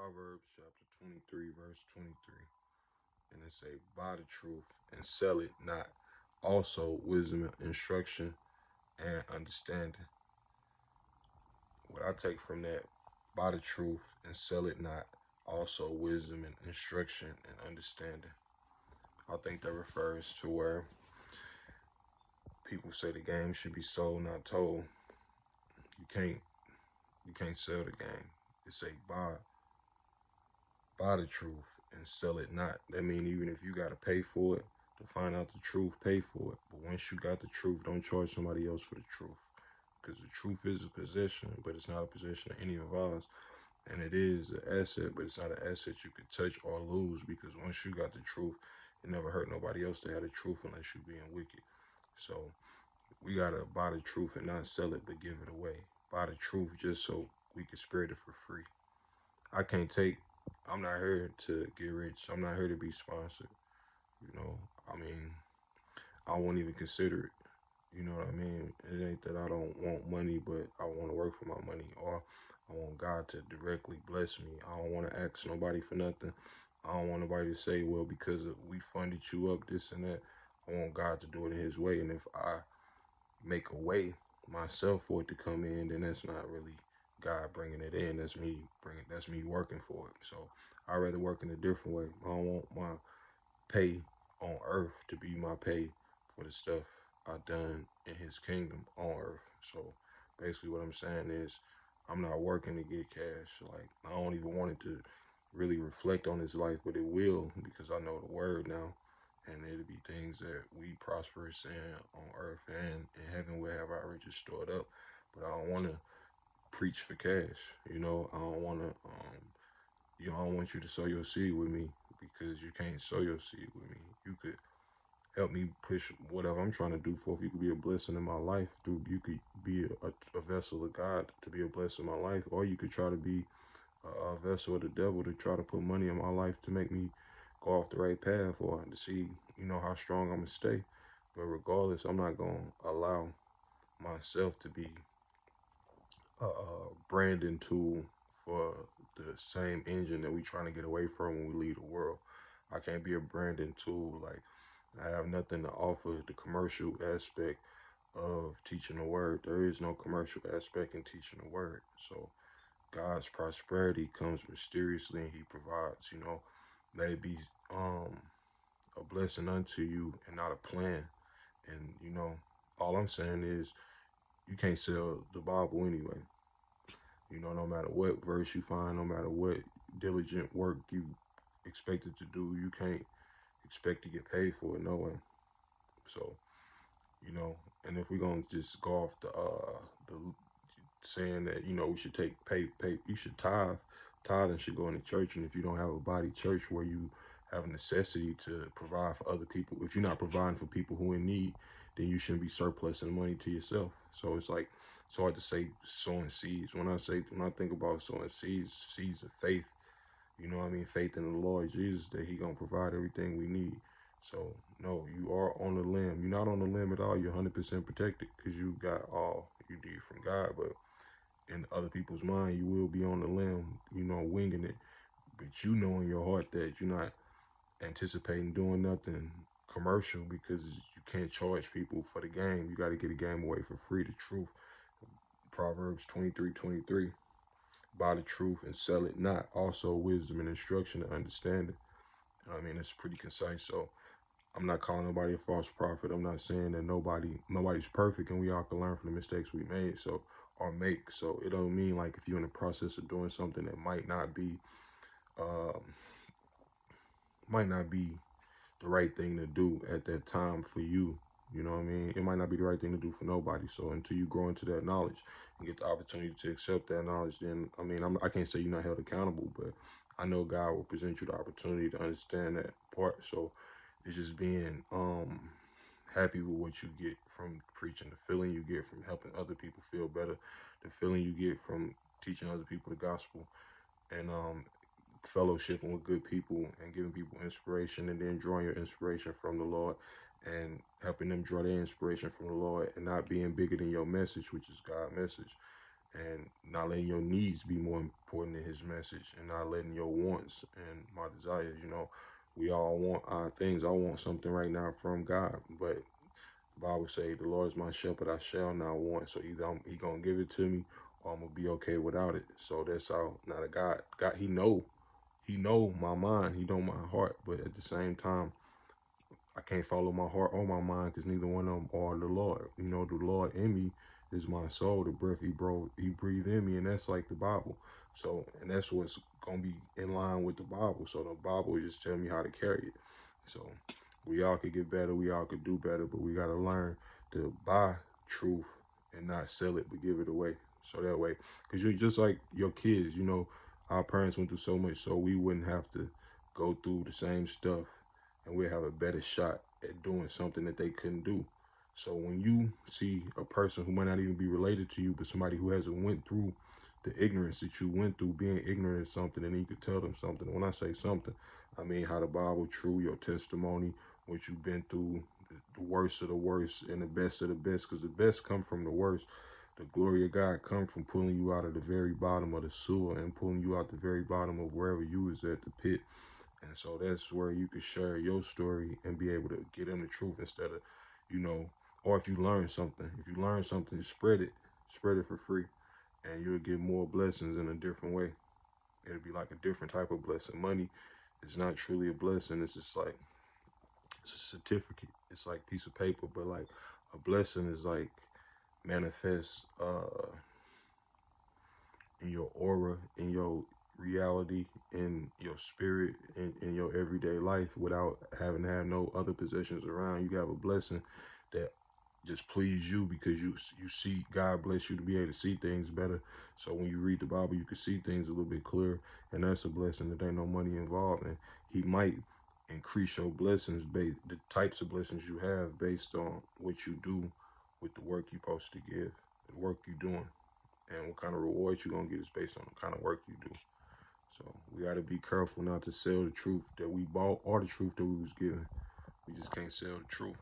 Proverbs chapter 23, verse 23. And it say, buy the truth and sell it not. Also wisdom, instruction, and understanding. What I take from that, buy the truth and sell it not. Also wisdom and instruction and understanding. I think that refers to where people say the game should be sold, not told. You can't sell the game. It say buy the truth and sell it not. That means even if you gotta pay for it to find out the truth, pay for it. But once you got the truth, don't charge somebody else for the truth. Because the truth is a possession, but it's not a possession of any of ours. And it is an asset, but it's not an asset you could touch or lose, because once you got the truth, it never hurt nobody else to have the truth unless you're being wicked. So we gotta buy the truth and not sell it, but give it away. Buy the truth just so we can spread it for free. I can't take, I'm not here to get rich. I'm not here to be sponsored. You know, I mean, I won't even consider it. You know what I mean? It ain't that I don't want money, but I want to work for my money, or I want God to directly bless me. I don't want to ask nobody for nothing. I don't want nobody to say, well, because we funded you up, this and that. I want God to do it in His way. And if I make a way myself for it to come in, then that's not really God bringing it in. That's me working for it. So I'd rather work in a different way. I don't want my pay on earth to be my pay for the stuff I done in His kingdom on earth. So basically what I'm saying is I'm not working to get cash. Like, I don't even want it to really reflect on His life, but it will, because I know the word now. And it'll be things that we prosperous in on earth and in heaven will have our riches stored up. But I don't want to preach for cash. You know, I don't want to, I don't want you to sow your seed with me, because you can't sow your seed with me. You could help me push whatever I'm trying to do forth. You could be a blessing in my life. You could be a vessel of God to be a blessing in my life. Or you could try to be a vessel of the devil to try to put money in my life to make me go off the right path, or to see, how strong I'm going to stay. But regardless, I'm not going to allow myself to be a branding tool for the same engine that we trying to get away from when we leave the world. I can't be a branding tool. Like, I have nothing to offer the commercial aspect of teaching the word. There is no commercial aspect in teaching the word. So God's prosperity comes mysteriously, and He provides. Let it be a blessing unto you and not a plan. And all I'm saying is you can't sell the Bible anyway. No matter what verse you find, no matter what diligent work you expected to do, you can't expect to get paid for it, no way. So, and if we're gonna just go off the saying that we should you should tithe. Tithing should go in the church, and if you don't have a body church where you have a necessity to provide for other people, if you're not providing for people who are in need, then you shouldn't be surplusing money to yourself. So it's like, it's hard to say sowing seeds. When I think about sowing seeds, seeds of faith, faith in the Lord Jesus, that He gonna provide everything we need. So no, you are on the limb. You're not on the limb at all. You're 100% protected, because you got all you need from God. But in other people's mind, you will be on the limb, winging it. But you know in your heart that you're not anticipating doing nothing commercial, because you can't charge people for the game. You got to get a game away for free. The truth. Proverbs 23:23. Buy the truth and sell it not. Also wisdom and instruction and understanding. I mean, it's pretty concise. So I'm not calling nobody a false prophet. I'm not saying that nobody's perfect, and we all can learn from the mistakes we made. So, or make. So it don't mean like if you're in the process of doing something that um, might not be the right thing to do at that time for you. You know what I mean? It might not be the right thing to do for nobody. So until you grow into that knowledge and get the opportunity to accept that knowledge, then I can't say you're not held accountable, but I know God will present you the opportunity to understand that part. So it's just being happy with what you get from preaching, the feeling you get from helping other people feel better, the feeling you get from teaching other people the gospel, and fellowshipping with good people and giving people inspiration, and then drawing your inspiration from the Lord and helping them draw their inspiration from the Lord, and not being bigger than your message, which is God's message. and not letting your needs be more important than his message, and not letting your wants and my desires, we all want our things. I want something right now from God, but the Bible say the Lord is my shepherd, I shall not want. So either he gonna give it to me, or I'm gonna be okay without it. So that's how. Not a God, he know my mind, he know my heart, but at the same time, I can't follow my heart or my mind because neither one of them are the Lord. The Lord in me is my soul, the breath he breathed in me, and that's like the Bible. So, and that's what's gonna be in line with the Bible. So the Bible is just telling me how to carry it. So we all could get better, we all could do better, but we gotta learn to buy truth and not sell it, but give it away. So that way, because you're just like your kids. Our parents went through so much, so we wouldn't have to go through the same stuff, and we'll have a better shot at doing something that they couldn't do. So when you see a person who might not even be related to you, but somebody who hasn't went through the ignorance that you went through, being ignorant of something, and you could tell them something. When I say something, I mean how the Bible true, your testimony, what you've been through, the worst of the worst, and the best of the best, because the best come from the worst. The glory of God come from pulling you out of the very bottom of the sewer and pulling you out the very bottom of wherever you was at, the pit. And so that's where you can share your story and be able to get them the truth instead of, or if you learn something, spread it for free, and you'll get more blessings in a different way. It'll be like a different type of blessing. Money is not truly a blessing. It's just like, it's a certificate. It's like a piece of paper, but like a blessing is like manifest in your aura, in your reality, in your spirit, in your everyday life without having to have no other possessions around. You have a blessing that just please you because you see God bless you to be able to see things better. So when you read the Bible, you can see things a little bit clearer, and that's a blessing that ain't no money involved. And he might increase your blessings, the types of blessings you have based on what you do with the work you're supposed to give, the work you're doing. And what kind of rewards you're going to get is based on the kind of work you do. So we got to be careful not to sell the truth that we bought or the truth that we was given. We just can't sell the truth.